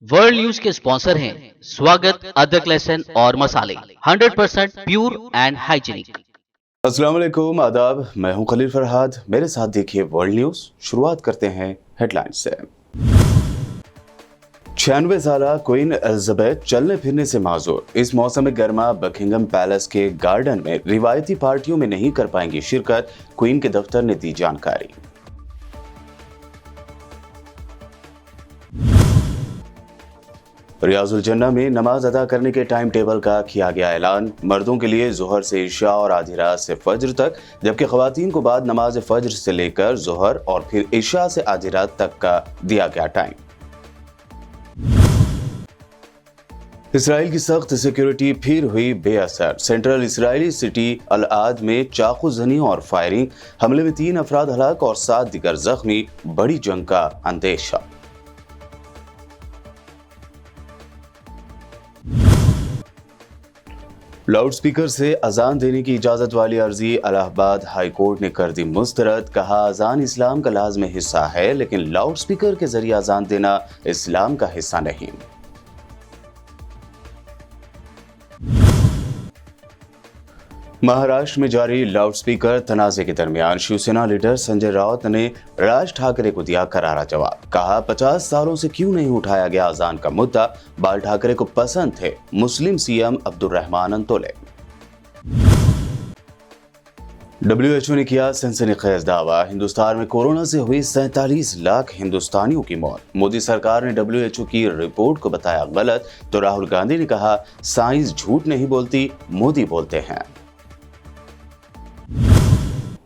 World news के sponsor हैं स्वागत, अदरक, लहसुन और मसाले 100% प्योर एंड हाइजीनिक। अस्सलाम वालेकुम, आदाब। मैं हूं खलील फरहाद। मेरे साथ देखिए वर्ल्ड न्यूज। शुरुआत करते हैं हेडलाइंस से। 96 साला क्वीन एलिजाबेथ चलने फिरने से माजूर। इस मौसम गर्मा बकिंगम पैलेस के गार्डन में रिवायती पार्टियों में नहीं कर पाएंगी शिरकत, क्वीन के दफ्तर ने दी जानकारी। रियाजुल जन्ना में नमाज अदा करने के टाइम टेबल का किया गया ऐलान। मर्दों के लिए जोहर से इशा और आधी रात से फज्र तक, जबकि खवातीन को बाद नमाज फज्र से लेकर जोहर और फिर इशा से आधी रात तक का दिया गया टाइम। इसराइल की सख्त सिक्योरिटी फिर हुई बेअसर। सेंट्रल इसराइली सिटी अल आद में चाकू जनी और फायरिंग, हमले में 3 अफराद हलाक और 7 दीगर जख्मी। बड़ी जंग का अंदेशा। लाउड स्पीकर से अजान देने की इजाजत वाली अर्जी इलाहाबाद हाई कोर्ट ने कर दी मुस्तरद। कहा, अजान इस्लाम का लाज़मी हिस्सा है, लेकिन लाउड स्पीकर के जरिए अजान देना इस्लाम का हिस्सा नहीं। महाराष्ट्र में जारी लाउड स्पीकर तनाज़े के दरमियान शिवसेना लीडर संजय राउत ने राज ठाकरे को दिया करारा जवाब। कहा, 50 सालों से क्यों नहीं उठाया गया अजान का मुद्दा। बाल ठाकरे को पसंद थे मुस्लिम सीएम अब्दुर्रहमान अंतोले। WHO ने किया सनसनीखेज दावा। हिंदुस्तान में कोरोना से हुई 47 लाख हिंदुस्तानियों की मौत। मोदी सरकार ने WHO की रिपोर्ट को बताया गलत, तो राहुल गांधी ने कहा, साइंस झूठ नहीं बोलती, मोदी बोलते हैं।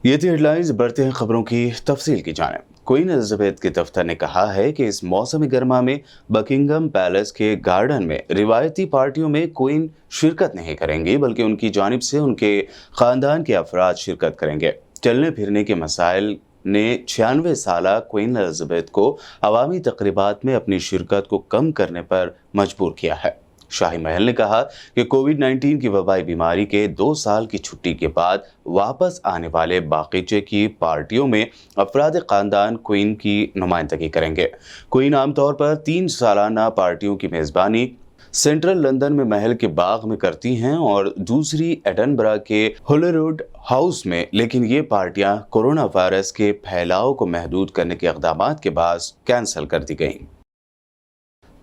ये थी हेडलाइंस। बढ़ते हैं खबरों की तफसील की जानिब। क्वीन एलिजाबेथ के दफ्तर ने कहा है कि इस मौसम गर्मा में बकिंगम पैलेस के गार्डन में रिवायती पार्टियों में क्वीन शिरकत नहीं करेंगी, बल्कि उनकी जानिब से उनके खानदान के अफराद शिरकत करेंगे। चलने फिरने के मसाइल ने 96 साला क्वीन एलिजाबेथ को अवामी तकरीबात में अपनी शिरकत को कम करने पर मजबूर किया है। शाही महल ने कहा कि कोविड-19 की वबाई बीमारी के 2 साल की छुट्टी के बाद वापस आने वाले बाकीचे की पार्टियों में अफराद खानदान क्वीन की नुमाइंदगी करेंगे। क्वीन आमतौर पर 3 सालाना पार्टियों की मेजबानी सेंट्रल लंदन में महल के बाग में करती हैं और दूसरी एडनबरा के होलीवुड हाउस में, लेकिन ये पार्टियां कोरोना वायरस के फैलाव को महदूद करने के इक़दामात के बाद कैंसिल कर दी गईं।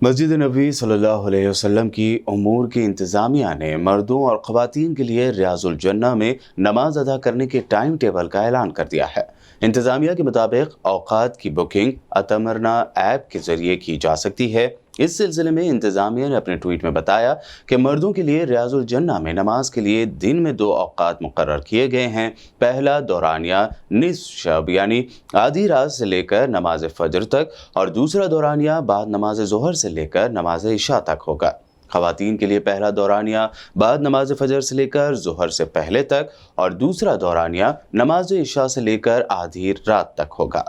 मस्जिद नबी सल्लल्लाहु अलैहि वसल्लम की उमूर की इंतज़ामिया ने मर्दों और ख़वातीन के लिए रियाजुल जन्ना में नमाज अदा करने के टाइम टेबल का ऐलान कर दिया है। इंतज़ामिया के मुताबिक औकात की बुकिंग अतमरना ऐप के जरिए की जा सकती है। इस सिलसिले में इंतज़ामिया ने अपने ट्वीट में बताया कि मर्दों के लिए रियाजुल जन्ना में नमाज के लिए दिन में 2 औकात मुकर्रर किए गए हैं। पहला दौरानिया निस्फ शब यानी आधी रात से लेकर नमाज फजर तक, और दूसरा दौरानिया बाद नमाज जोहर से लेकर नमाज इशा तक होगा। खवातीन के लिए पहला दौरानिया बाद नमाज फजर से लेकर जोहर से पहले तक, और दूसरा दौरानिया नमाज इशा से लेकर आधी रात तक होगा।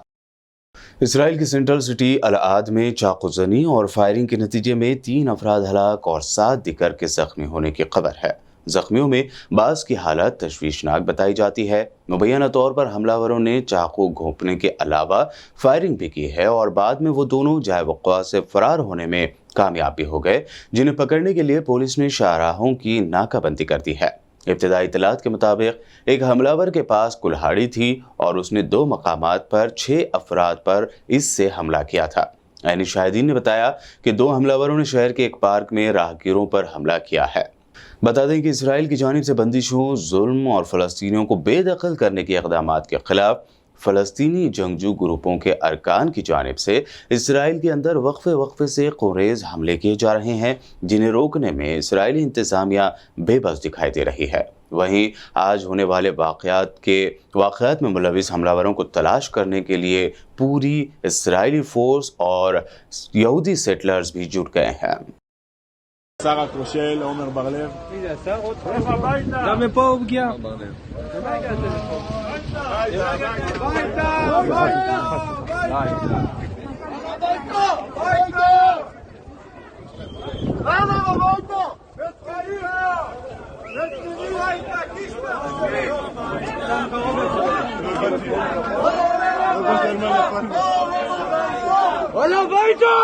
इसराइल की सेंट्रल सिटी अल आद में चाकूजनी और फायरिंग के नतीजे में 3 अफराद हलाक और 7 दीगर के जख्मी होने की खबर है। जख्मियों में बास की हालत तशवीशनाक बताई जाती है। मुबैना तौर पर हमलावरों ने चाकू घोंपने के अलावा फायरिंग भी की है और बाद में वो दोनों जाए वक़्वा से फरार होने में कामयाब भी हो गए, जिन्हें पकड़ने के लिए पुलिस ने शाहराहों की नाकाबंदी कर दी है। इब्तिदाई इत्तलात के मुताबिक एक हमलावर के पास कुल्हाड़ी थी और उसने 2 मकामात पर 6 अफराद पर इससे हमला किया था। ऐनी शाहिदीन ने बताया कि 2 हमलावरों ने शहर के एक पार्क में राहगीरों पर हमला किया है। बता दें कि इसराइल की जानिब से बंदिशों, जुल्म और फ़लस्तीनियों को बेदखल करने के इक़दामात के खिलाफ फ़लस्तीनी जंगजू ग्रुपों के अरकान की जानिब से इसराइल के अंदर वक्फे से क़ुरेज़ हमले किए जा रहे हैं, जिन्हें रोकने में इसराइली इंतज़ामिया बेबस दिखाई दे रही है। वहीं आज होने वाले वाक़यात में मुलविस हमलावरों को तलाश करने के लिए पूरी इसराइली फ़ोर्स और यहूदी सेटलर्स भी जुट गए हैं। שר הכושל עומר בר-לב. מי זה השר? עוד הביתה. גם מפה הוא פגיע. למה הגעת לפה? הביתה! למה הביתה? וואלה הביתה!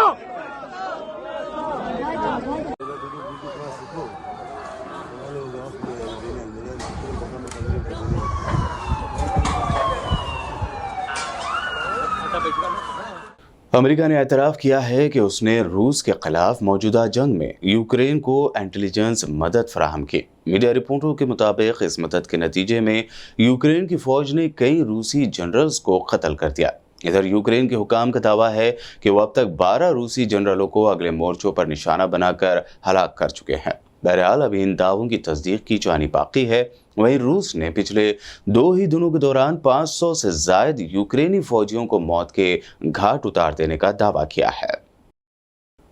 अमेरिका ने एतराफ़ किया है कि उसने रूस के खिलाफ मौजूदा जंग में यूक्रेन को इंटेलिजेंस मदद फराहम की। मीडिया रिपोर्टों के मुताबिक इस मदद के नतीजे में यूक्रेन की फौज ने कई रूसी जनरल्स को कत्ल कर दिया। इधर यूक्रेन के हुकाम का दावा है कि वो अब तक 12 रूसी जनरलों को अगले मोर्चों पर निशाना बनाकर हलाक कर चुके हैं। बहरहाल अभी इन दावों की तस्दीक की जानी बाकी है। वहीं रूस ने पिछले 2 ही दिनों के दौरान 500 से जायद यूक्रेनी फौजियों को मौत के घाट उतार देने का दावा किया है।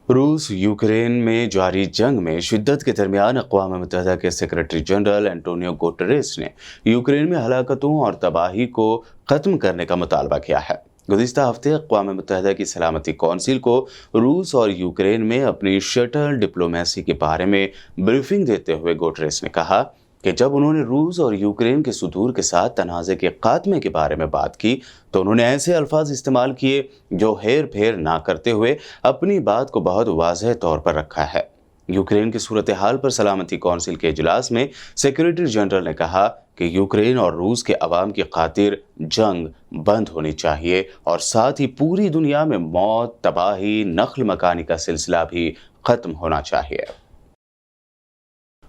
रूस यूक्रेन में जारी जंग में शिद्दत के दरमियान अक़वाम मुत्तहिदा के सेक्रेटरी जनरल एंटोनियो गुटेरेस ने यूक्रेन में हलाकतों और तबाही को ख़त्म करने का मुतालबा किया है। गुज़िश्ता हफ्ते अक़वाम मुत्तहिदा की सलामती कौंसिल को रूस और यूक्रेन में अपनी शटल डिप्लोमेसी के बारे में ब्रीफिंग देते हुए गुटेरेस ने कहा कि जब उन्होंने रूस और यूक्रेन के सुदूर के साथ तनाज़े के खात्मे के बारे में बात की तो उन्होंने ऐसे अल्फाज इस्तेमाल किए जो हेर फेर ना करते हुए अपनी बात को बहुत वाज़ेह तौर पर रखा है। यूक्रेन की सूरत हाल पर सलामती कौंसिल के इजलास में सेक्रेटरी जनरल ने कहा कि यूक्रेन और रूस के अवाम की खातिर जंग बंद होनी चाहिए और साथ ही पूरी दुनिया में मौत, तबाही, नस्ल मकानी का सिलसिला भी ख़त्म होना चाहिए।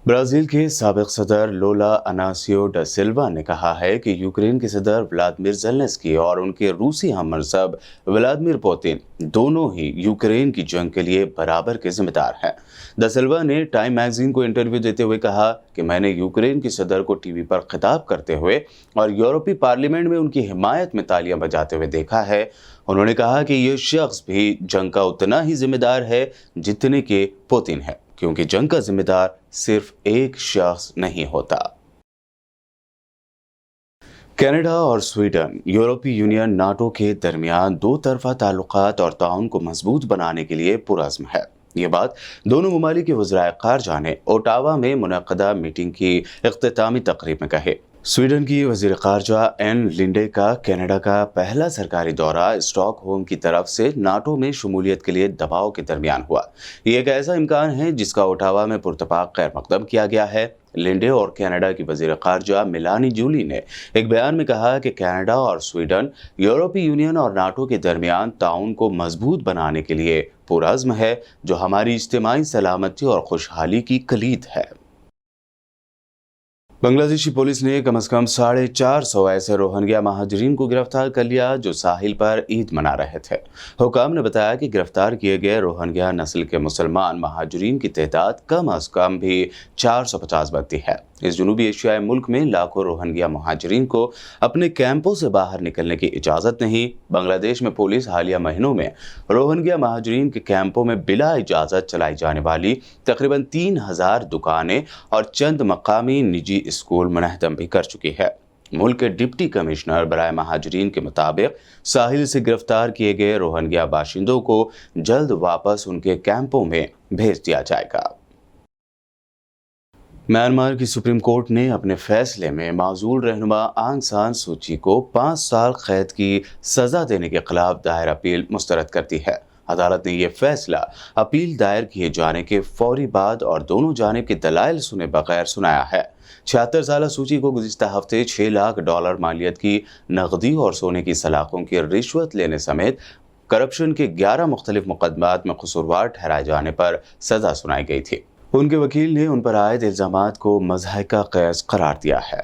ब्राज़ील के साबिक़ सदर लोला अनासियो डा सिल्वा ने कहा है कि यूक्रेन के सदर व्लादिमीर ज़ेलेंस्की और उनके रूसी हममनसब व्लादिमीर पुतिन दोनों ही यूक्रेन की जंग के लिए बराबर के जिम्मेदार हैं। डा सिल्वा ने टाइम मैगजीन को इंटरव्यू देते हुए कहा कि मैंने यूक्रेन के सदर को टीवी पर खिताब करते हुए और यूरोपीय पार्लियामेंट में उनकी हिमायत में तालियां बजाते हुए देखा है। उन्होंने कहा कि ये शख्स भी जंग का उतना ही जिम्मेदार है जितने के पुतिन है, क्योंकि जंग का जिम्मेदार सिर्फ एक शख्स नहीं होता। कनाडा और स्वीडन यूरोपीय यूनियन नाटो के दरमियान दो तरफा ताल्लुकात और ताउन को मजबूत बनाने के लिए पुरज़्म है। ये बात दोनों ममालिक के वज़राए ख़ारजा ने ओटावा में मुनक़दा मीटिंग की इख्तितामी तक़रीब में कहे। स्वीडन की वज़ीर ख़ारजा एन लिंडे का कनाडा का पहला सरकारी दौरा स्टॉकहोम की तरफ से नाटो में शमूलियत के लिए दबाव के दरमियान हुआ। ये एक ऐसा इम्कान है जिसका ओटावा में पुरतपाक खैर मकदम किया गया है। लिंडे और कनाडा की वज़ीर ख़ारजा मिलानी जूली ने एक बयान में कहा कि कनाडा और स्वीडन यूरोपीय यूनियन और नाटो के दरमियान ताउन को मजबूत बनाने के लिए पुरज़्म है, जो हमारी इज्तिमाई सलामती और खुशहाली की कलीद है। बांग्लादेशी पुलिस ने कम से कम 450 ऐसे रोहिंग्या महाजरीन को गिरफ्तार कर लिया जो साहिल पर ईद मना रहे थे। हुकाम ने बताया कि गिरफ्तार किए गए रोहिंग्या नस्ल के मुसलमान महाजरीन की तादाद कम अज कम भी 450 बनती है। इस जनूबी एशियाई मुल्क में लाखों रोहिंग्या महाजरीन को अपने कैंपों से बाहर निकलने की इजाज़त नहीं। बांग्लादेश में पुलिस हालिया महीनों में रोहिंग्या महाजरीन के कैंपों में बिला इजाज़त चलाई जाने वाली तकरीबन 3000 दुकानें और चंद मकामी निजी स्कूल मुनहदम भी कर चुकी है। मुल्क के डिप्टी कमिश्नर बराए महाजरीन के मुताबिक साहिल से गिरफ्तार किए गए रोहिंग्या बाशिंदों को जल्द वापस उनके कैंपों में भेज दिया जाएगा। म्यांमार की सुप्रीम कोर्ट ने अपने फैसले में माजूल रहनुमा आंग सान सूची को 5 साल कैद की सजा देने के खिलाफ दायर अपील मुस्तरद कर दी है। अदालत ने यह फैसला अपील दायर किए जाने के फौरी बाद और दोनों जानिब के दलाइल सुने बगैर सुनाया है। 76 साला सूची को गुज़िश्ता हफ्ते $6 लाख मालियत की नकदी और सोने की सलाखों की रिश्वत लेने समेत करप्शन के 11 मुख्तलिफ मुकदमात में कसूरवार ठहराए जाने पर सजा सुनाई गई थी। उनके वकील ने उन पर आयद इल्ज़ामात को मज़ाहिका क़यास करार दिया है।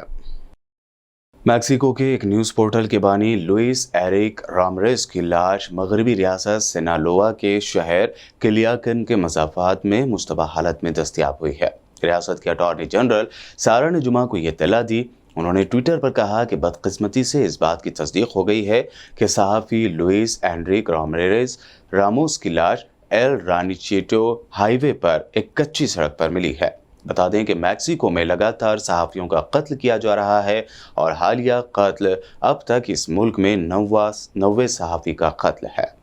मैक्सिको के एक न्यूज़ पोर्टल के बानी लुइस एरिक रामरेस की लाश मगरबी रियासत सिनालोआ के शहर किलियाकन के मज़ाफ़ात में मुश्तबा हालत में दस्तयाब हुई है। रियासत के अटॉर्नी जनरल सारा ने जुमा को यह इत्तला दी। उन्होंने ट्विटर पर कहा कि बदकिस्मती से इस बात की तस्दीक हो गई है कि सहाफ़ी लुइस एनरिक रामरेस रामोस की लाश एल रानिचेटो हाईवे पर एक कच्ची सड़क पर मिली है। बता दें कि मैक्सिको में लगातार सहाफ़ियों का कत्ल किया जा रहा है और हालिया कत्ल अब तक इस मुल्क में 90 सहाफ़ी का कत्ल है।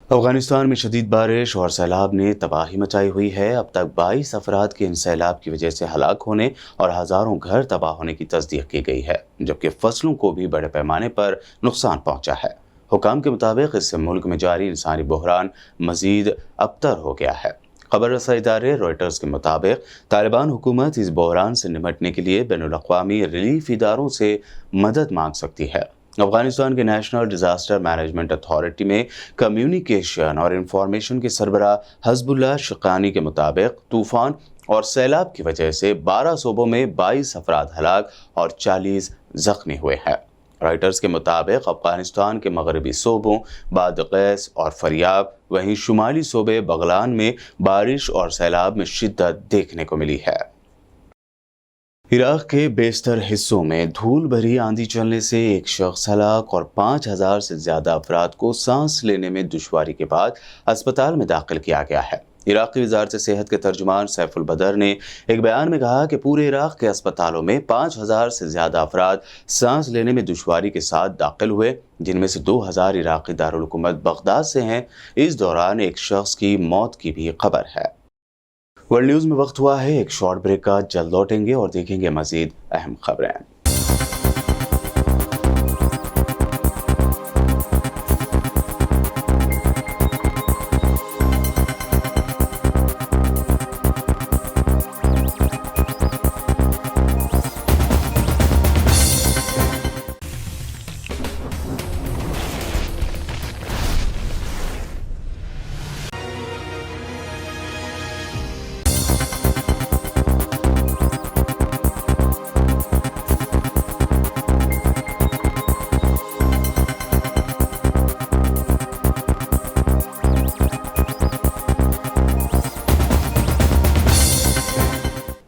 अफगानिस्तान में शदीद बारिश और सैलाब ने तबाही मचाई हुई है। अब तक 22 अफराद के इन सैलाब की वजह से हलाक होने और हज़ारों घर तबाह होने की तस्दीक की गई है, जबकि फसलों को भी बड़े पैमाने पर नुकसान पहुँचा है। हुकाम के मुताबिक इससे मुल्क में जारी इंसानी बहरान मजीद अबतर हो गया है। खबर रसा इदारे रॉयटर्स के मुताबिक तालिबान हुकूमत इस बहरान से निपटने के लिए बैनुल अक़वामी रिलीफ इदारों से मदद मांग सकती है। अफगानिस्तान के नेशनल डिजास्टर मैनेजमेंट अथॉरिटी में कम्युनिकेशन और इंफॉर्मेशन के सरबराह हजबुल्लाह शकानी के मुताबिक तूफान और सैलाब की वजह से 12 सूबों में 22 अफराद हलाक और 40 जख्मी हुए हैं। रॉयटर्स के मुताबिक अफगानिस्तान के मगरबी सूबों बादगैस और फरियाब, वहीं शुमाली सूबे बगलान में बारिश और सैलाब में शिद्दत देखने को मिली है। इराक के बेशतर हिस्सों में धूल भरी आंधी चलने से एक शख्स हलाक और 5000 से ज्यादा अफराद को सांस लेने में दुश्वारी के बाद अस्पताल में दाखिल किया गया है। इराकी वजारत सेहत के तर्जुमान सैफुल बदर ने एक बयान में कहा कि पूरे इराक के अस्पतालों में 5000 से ज्यादा अफराद सांस लेने में दुश्वारी के साथ दाखिल हुए, जिनमें से 2000 इराकी दारुल हुकूमत बगदाद से हैं। इस दौरान एक शख्स की मौत की भी खबर है। वर्ल्ड न्यूज में वक्त हुआ है एक शॉर्ट ब्रेक का। जल्द लौटेंगे और देखेंगे मजीद अहम खबरें।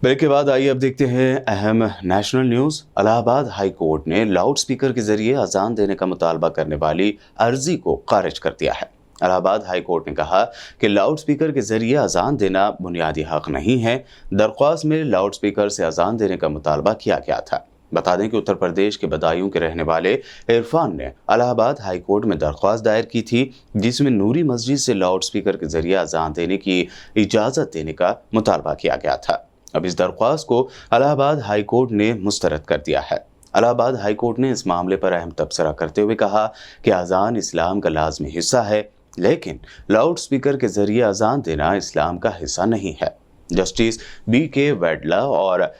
ब्रेक के बाद आइए अब देखते हैं अहम national news. Allahabad high court ने लाउड स्पीकर के जरिए अजान देने का मुतालबा करने वाली अर्जी को खारिज कर दिया है। इलाहाबाद हाई कोर्ट ने कहा कि लाउड स्पीकर के जरिए अजान देना बुनियादी हक नहीं है। दरख्वास्त में लाउड स्पीकर से अजान देने का मुतालबा किया गया था। बता दें कि उत्तर प्रदेश के बदायूं के रहने वाले इरफान ने इलाहाबाद हाई कोर्ट में दरख्वास्त दायर की थी, जिसमें नूरी मस्जिद से लाउड स्पीकर के जरिए अजान देने की इजाज़त देने का मुतालबा किया गया था। अब इस दरख्वास्त को इलाहाबाद हाई कोर्ट ने मुस्तरद कर दिया है। इलाहाबाद हाई कोर्ट ने इस मामले पर अहम तबसरा करते हुए कहा कि अजान इस्लाम का लाजमी हिस्सा है, लेकिन लाउड स्पीकर के जरिए अजान देना इस्लाम का हिस्सा नहीं है। जस्टिस BK वैडला और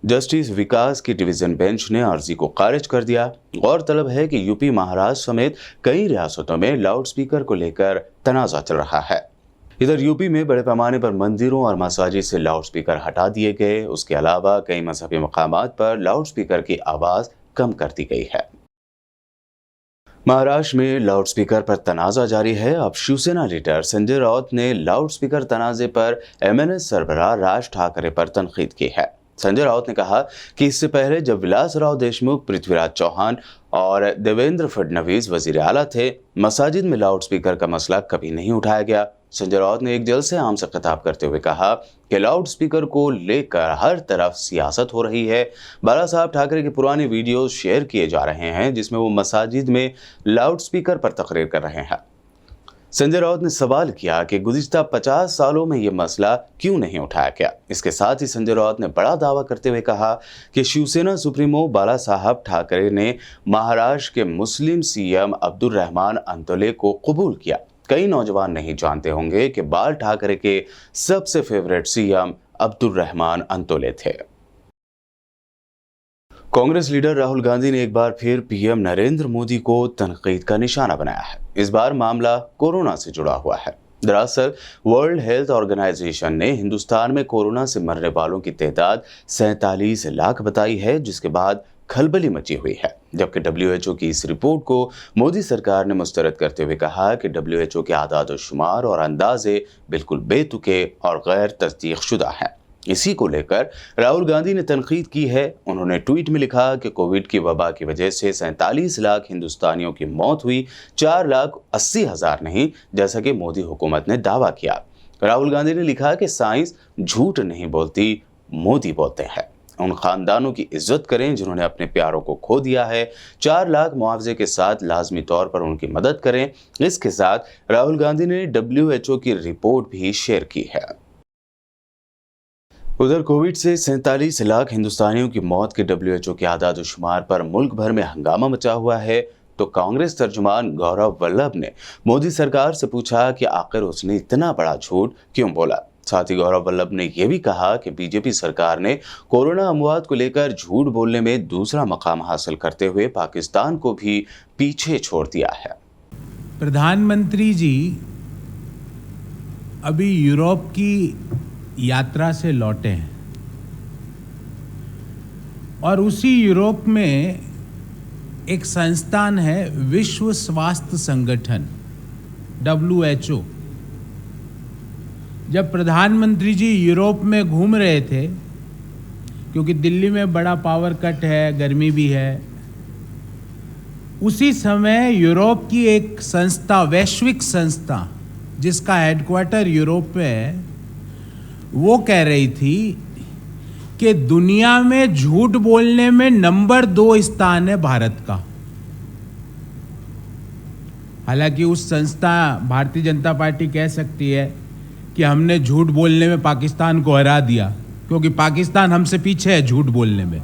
जस्टिस विकास की डिवीजन बेंच ने अर्जी को खारिज कर दिया। गौरतलब है कि यूपी, महाराष्ट्र समेत कई रियासतों में लाउड स्पीकर को लेकर तनाज़ा चल रहा है। इधर यूपी में बड़े पैमाने पर मंदिरों और मसाजिद से लाउड स्पीकर हटा दिए गए। उसके अलावा कई मजहबी मकामात पर लाउड स्पीकर की आवाज़ कम कर दी गई है। महाराष्ट्र में लाउड स्पीकर पर तनाज़ा जारी है। अब शिवसेना लीडर संजय राउत ने लाउड स्पीकर तनाज़े पर MNS सरबराह राज ठाकरे पर तनकीद की है। संजय राउत ने कहा कि इससे पहले जब विलासराव देशमुख, पृथ्वीराज चौहान और देवेंद्र फडणवीस वजीर आला थे, मसाजिद में लाउड स्पीकर का मसला कभी नहीं उठाया गया। संजय राउत ने एक जलसे आम से खिताब करते हुए कहा कि लाउड स्पीकर को लेकर हर तरफ सियासत हो रही है। बाला साहब ठाकरे के पुराने वीडियोस शेयर किए जा रहे हैं जिसमें वो मसाजिद में लाउड स्पीकर पर तकरीर कर रहे हैं। संजय राउत ने सवाल किया कि गुज़िश्ता 50 सालों में ये मसला क्यों नहीं उठाया गया। इसके साथ ही संजय राउत ने बड़ा दावा करते हुए कहा कि शिवसेना सुप्रीमो बाला साहब ठाकरे ने महाराष्ट्र के मुस्लिम CM अब्दुल रहमान अंतोले को कबूल किया। कई नौजवान नहीं जानते होंगे कि बाल ठाकरे के सबसे फेवरेट CM अब्दुल रहमान अंतोले थे। कांग्रेस लीडर राहुल गांधी ने एक बार फिर PM नरेंद्र मोदी को तनकीद का निशाना बनाया है। इस बार मामला कोरोना से जुड़ा हुआ है। दरअसल वर्ल्ड हेल्थ ऑर्गेनाइजेशन ने हिंदुस्तान में कोरोना से मरने वालों की तादाद 47 लाख बताई है, जिसके बाद खलबली मची हुई है। जबकि WHO की इस रिपोर्ट को मोदी सरकार ने मुस्तरद करते हुए कहा कि WHO के आदाद शुमार और अंदाजे बिल्कुल बेतुके और गैर तस्दीक शुदा हैं। इसी को लेकर राहुल गांधी ने तनकीद की है। उन्होंने ट्वीट में लिखा कि कोविड की वबा की वजह से 47 लाख हिंदुस्तानियों की मौत हुई, 4,80,000 नहीं, जैसा कि मोदी हुकूमत ने दावा किया। राहुल गांधी ने लिखा कि साइंस झूठ नहीं बोलती, मोदी बोलते हैं। उन खानदानों की इज्जत करें जिन्होंने अपने प्यारों को खो दिया है। 4 लाख मुआवजे के साथ लाजमी तौर पर उनकी मदद करें। इसके साथ राहुल गांधी ने WHO की रिपोर्ट भी शेयर की है। उधर कोविड से 47 लाख हिंदुस्तानियों की मौत के WHO के आदाद शुमार पर मुल्क भर में हंगामा मचा हुआ है, तो कांग्रेस तर्जुमान गौरव वल्लभ ने मोदी सरकार से पूछा कि आखिर उसने इतना बड़ा झूठ क्यों बोला। साथ ही गौरव वल्लभ ने यह भी कहा कि बीजेपी सरकार ने कोरोना अमवात को लेकर झूठ बोलने में दूसरा मकाम हासिल करते हुए पाकिस्तान को भी पीछे छोड़ दिया है। प्रधानमंत्री जी अभी यूरोप की यात्रा से लौटे हैं और उसी यूरोप में एक संस्थान है विश्व स्वास्थ्य संगठन WHO। जब प्रधानमंत्री जी यूरोप में घूम रहे थे, क्योंकि दिल्ली में बड़ा पावर कट है, गर्मी भी है, उसी समय यूरोप की एक संस्था, वैश्विक संस्था जिसका हेडक्वार्टर यूरोप में है, वो कह रही थी कि दुनिया में झूठ बोलने में नंबर 2 स्थान है भारत का। हालांकि उस संस्था भारतीय जनता पार्टी कह सकती है कि हमने झूठ बोलने में पाकिस्तान को हरा दिया, क्योंकि पाकिस्तान हमसे पीछे है झूठ बोलने में।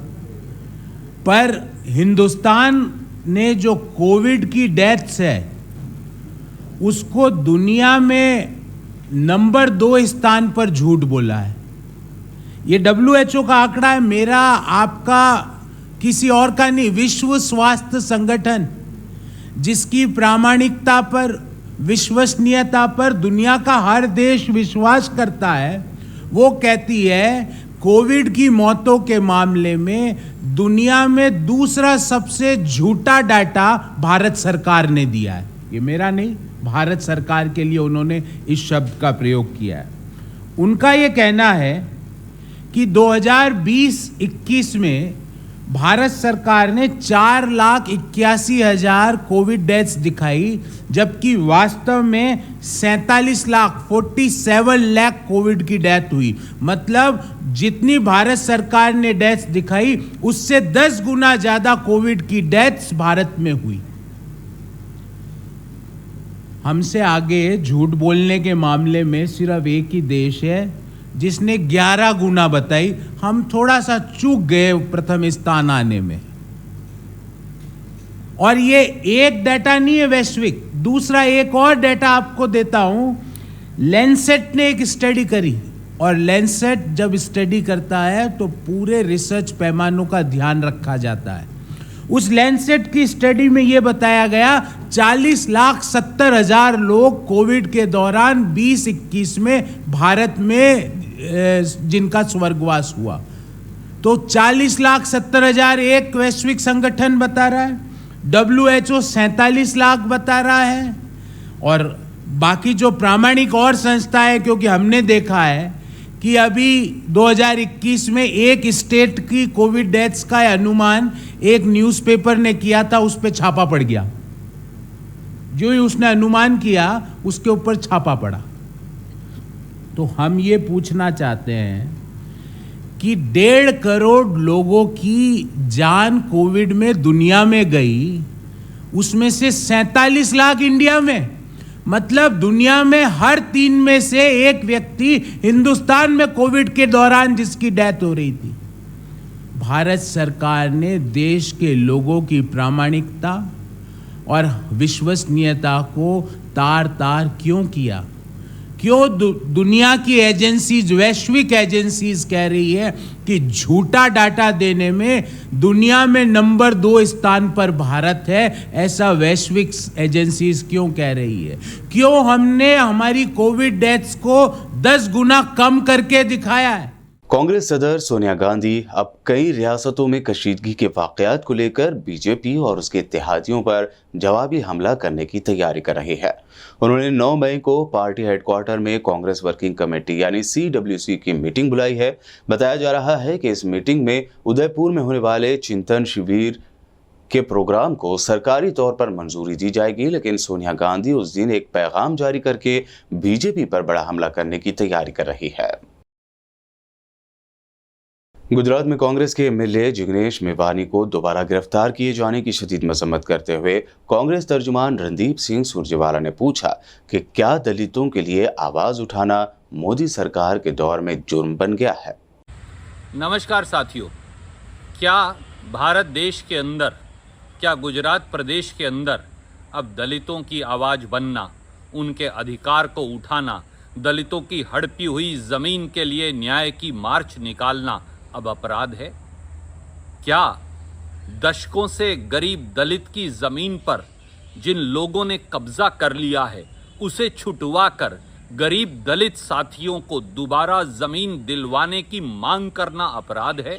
पर हिंदुस्तान ने जो कोविड की डेथ्स है उसको दुनिया में नंबर 2 स्थान पर झूठ बोला है। ये WHO का आंकड़ा है, मेरा, आपका, किसी और का नहीं। विश्व स्वास्थ्य संगठन जिसकी प्रामाणिकता पर, विश्वसनीयता पर दुनिया का हर देश विश्वास करता है, वो कहती है कोविड की मौतों के मामले में दुनिया में दूसरा सबसे झूठा डाटा भारत सरकार ने दिया है। ये मेरा नहीं, भारत सरकार के लिए उन्होंने इस शब्द का प्रयोग किया है। उनका ये कहना है कि 2020-21 में भारत सरकार ने 4,81,000 कोविड डेथ्स दिखाई, जबकि वास्तव में 47 लाख कोविड की डेथ हुई। मतलब जितनी भारत सरकार ने डेथ्स दिखाई उससे 10 गुना ज्यादा कोविड की डेथ्स भारत में हुई। हमसे आगे झूठ बोलने के मामले में सिर्फ एक ही देश है जिसने 11 गुना बताई। हम थोड़ा सा चूक गए प्रथम स्थान आने में। और ये एक डाटा नहीं है वैश्विक, दूसरा एक और डाटा आपको देता हूं। लैंसेट ने एक स्टडी करी, और लैंसेट जब स्टडी करता है तो पूरे रिसर्च पैमानों का ध्यान रखा जाता है। उस लैंसेट की स्टडी में यह बताया गया 40,70,000 लोग कोविड के दौरान 20-21 में भारत में जिनका स्वर्गवास हुआ। तो 40,70,000 एक वैश्विक संगठन बता रहा है, WHO 47 लाख बता रहा है, और बाकी जो प्रामाणिक और संस्था है, क्योंकि हमने देखा है कि अभी 2021 में एक स्टेट की कोविड डेथ्स का अनुमान एक न्यूज़पेपर ने किया था, उस पर छापा पड़ गया। जो ही उसने अनुमान किया उसके ऊपर छापा पड़ा। तो हम ये पूछना चाहते हैं कि 1.5 करोड़ लोगों की जान कोविड में दुनिया में गई, उसमें से 47 लाख इंडिया में। मतलब दुनिया में हर 3 में से एक व्यक्ति हिंदुस्तान में कोविड के दौरान जिसकी डेथ हो रही थी। भारत सरकार ने देश के लोगों की प्रामाणिकता और विश्वसनीयता को तार-तार क्यों किया? क्यों दुनिया की एजेंसीज, वैश्विक एजेंसीज कह रही है कि झूठा डाटा देने में दुनिया में नंबर 2 स्थान पर भारत है? ऐसा वैश्विक एजेंसीज क्यों कह रही है? क्यों हमने हमारी कोविड डेथ्स को 10 गुना कम करके दिखाया है? कांग्रेस सदर सोनिया गांधी अब कई रियासतों में कशीदगी के वाकयात को लेकर बीजेपी और उसके इत्तेहादियों पर जवाबी हमला करने की तैयारी कर रही है। उन्होंने 9 मई को पार्टी हेडक्वार्टर में कांग्रेस वर्किंग कमेटी यानी CWC की मीटिंग बुलाई है। बताया जा रहा है कि इस मीटिंग में उदयपुर में होने वाले चिंतन शिविर के प्रोग्राम को सरकारी तौर पर मंजूरी दी जाएगी, लेकिन सोनिया गांधी उस दिन एक पैगाम जारी करके बीजेपी पर बड़ा हमला करने की तैयारी कर रही है। गुजरात में कांग्रेस के एमएलए जिग्नेश मेवानी को दोबारा गिरफ्तार किए जाने की शदीद मजम्मत करते हुए कांग्रेस तर्जुमान रणदीप सिंह सुरजेवाला ने पूछा कि क्या दलितों के लिए आवाज उठाना मोदी सरकार के दौर में जुर्म बन गया है। नमस्कार साथियों, क्या भारत देश के अंदर, क्या गुजरात प्रदेश के अंदर अब दलितों की आवाज़ बनना, उनके अधिकार को उठाना दलितों की हड़पी हुई जमीन के लिए न्याय की मार्च निकालना अब अपराध है? क्या दशकों से गरीब दलित की जमीन पर जिन लोगों ने कब्जा कर लिया है उसे छुटवाकर गरीब दलित साथियों को दोबारा जमीन दिलवाने की मांग करना अपराध है?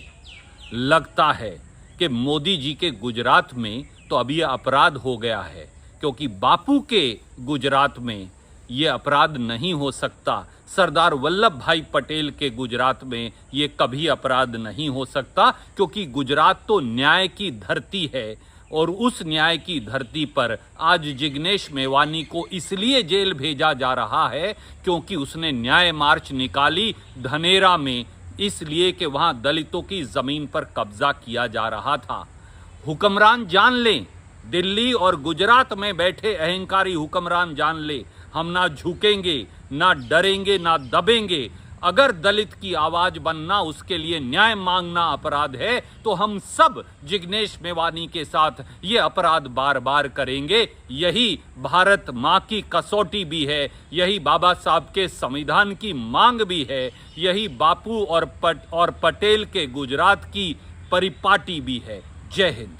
लगता है कि मोदी जी के गुजरात में तो अब यह अपराध हो गया है, क्योंकि बापू के गुजरात में यह अपराध नहीं हो सकता। सरदार वल्लभ भाई पटेल के गुजरात में ये कभी अपराध नहीं हो सकता, क्योंकि गुजरात तो न्याय की धरती है और उस न्याय की धरती पर आज जिग्नेश मेवानी को इसलिए जेल भेजा जा रहा है क्योंकि उसने न्याय मार्च निकाली धनेरा में, इसलिए कि वहां दलितों की जमीन पर कब्जा किया जा रहा था। हुक्मरान जान लें, दिल्ली और गुजरात में बैठे अहंकारी हुक्मरान जान ले, हम ना झुकेंगे, ना डरेंगे, ना दबेंगे। अगर दलित की आवाज बनना, उसके लिए न्याय मांगना अपराध है, तो हम सब जिग्नेश मेवानी के साथ ये अपराध बार बार करेंगे। यही भारत माँ की कसौटी भी है, यही बाबा साहब के संविधान की मांग भी है, यही बापू और पटेल के गुजरात की परिपाटी भी है। जय हिंद।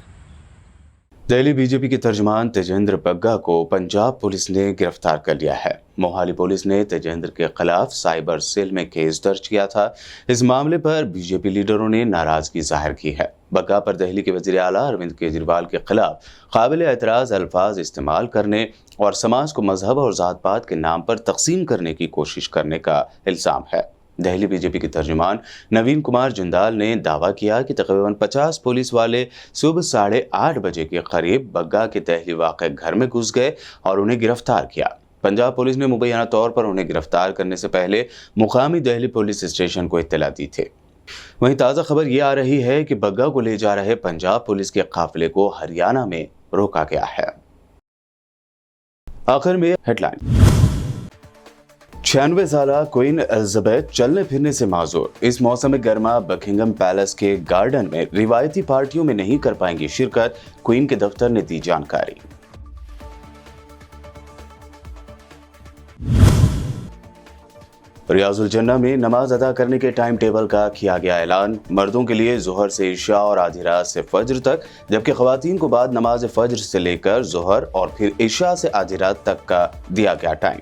दिल्ली बीजेपी के तर्जुमान तेजेंद्र बग्गा को पंजाब पुलिस ने गिरफ्तार कर लिया है। मोहाली पुलिस ने तेजेंद्र के खिलाफ साइबर सेल में केस दर्ज किया था। इस मामले पर बीजेपी लीडरों ने नाराजगी जाहिर की है। बग्गा पर दिल्ली के वजीर आला अरविंद केजरीवाल के खिलाफ काबिल एतराज अल्फाज इस्तेमाल करने और समाज को मजहब और जात पात के नाम पर तकसीम करने की कोशिश करने का इल्जाम है। दिल्ली बीजेपी के तर्जुमान नवीन कुमार जिंदाल ने दावा किया कि तकरीबन 50 पुलिस वाले सुबह 8:30 बजे के करीब बग्गा के दिल्ली वाक़े घर में घुस गए और उन्हें गिरफ्तार किया। पंजाब पुलिस ने मुबैना तौर पर उन्हें गिरफ्तार करने से पहले मुकामी दिल्ली पुलिस स्टेशन को इत्तला दी थी। वहीं ताज़ा खबर ये आ रही है कि बग्गा को ले जा रहे पंजाब पुलिस के काफिले को हरियाणा में रोका गया है। आखिर में हेडलाइन। 96 साला क्वीन एलिजाबेथ चलने फिरने से माजूर। इस मौसम गर्मा बकिंगम पैलेस के गार्डन में रिवायती पार्टियों में नहीं कर पाएंगी शिरकत, क्वीन के दफ्तर ने दी जानकारी। रियाजुल जन्ना में नमाज अदा करने के टाइम टेबल का किया गया ऐलान। मर्दों के लिए जोहर से इशा और आधी रात से फज्र तक, जबकि खवातीन को बाद नमाज फज्र से लेकर जोहर और फिर इशा से आधी रात तक का दिया गया टाइम।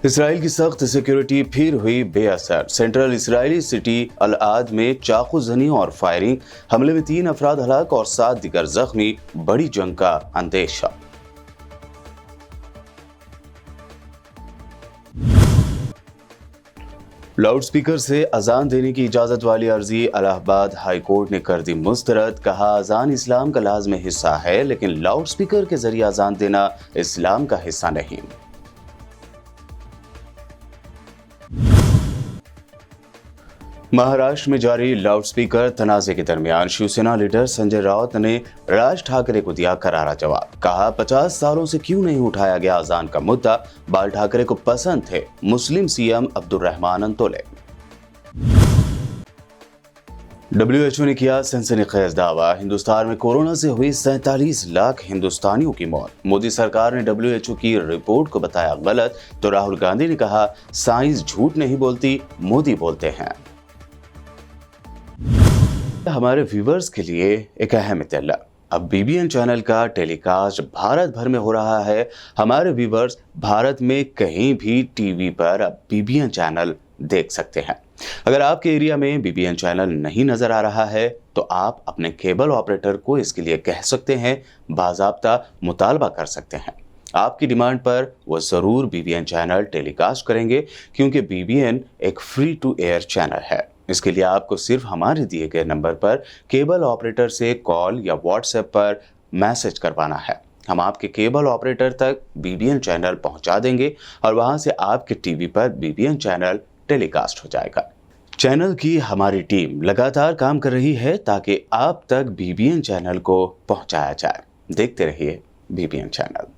इसराइल की सख्त सिक्योरिटी फिर हुई बेअसर। सेंट्रल इसराइली सिटी अल आद में चाकू जनी और फायरिंग, हमले में 3 अफराद हलाक और 7 दीगर जख्मी। बड़ी जंग का अंदेशा। लाउड स्पीकर से अजान देने की इजाजत वाली अर्जी इलाहाबाद हाई कोर्ट ने कर दी मुस्तरद। कहा, अजान इस्लाम का लाज़मी हिस्सा है, लेकिन लाउड स्पीकर के जरिए अजान देना इस्लाम का हिस्सा नहीं। महाराष्ट्र में जारी लाउडस्पीकर तनाज़े के दरमियान शिवसेना लीडर संजय राउत ने राज ठाकरे को दिया करारा जवाब। कहा, 50 सालों से क्यों नहीं उठाया गया अजान का मुद्दा। बाल ठाकरे को पसंद थे मुस्लिम सीएम अब्दुर्रहमान अंतोले। WHO ने किया सनसनीखेज दावा। हिंदुस्तान में कोरोना से हुई 47 लाख हिंदुस्तानियों की मौत। मोदी सरकार ने WHO की रिपोर्ट को बताया गलत, तो राहुल गांधी ने कहा, साइंस झूठ नहीं बोलती, मोदी बोलते हैं। हमारे व्यूवर्स के लिए एक अहम इत्तला। अब BBN चैनल का टेलीकास्ट भारत भर में हो रहा है। हमारे व्यूवर्स भारत में कहीं भी टीवी पर अब BBN चैनल देख सकते हैं। अगर आपके एरिया में BBN चैनल नहीं नजर आ रहा है तो आप अपने केबल ऑपरेटर को इसके लिए कह सकते हैं, बाज़ाब्ता मुतालबा कर सकते हैं। आपकी डिमांड पर वो ज़रूर BBN चैनल टेलीकास्ट करेंगे, क्योंकि BBN एक फ्री टू एयर चैनल है। इसके लिए आपको सिर्फ हमारे दिए गए नंबर पर केबल ऑपरेटर से कॉल या व्हाट्सएप पर मैसेज करवाना है। हम आपके केबल ऑपरेटर तक BBN चैनल पहुंचा देंगे और वहां से आपके टीवी पर BBN चैनल टेलीकास्ट हो जाएगा। चैनल की हमारी टीम लगातार काम कर रही है ताकि आप तक BBN चैनल को पहुंचाया जाए। देखते रहिए BBN चैनल।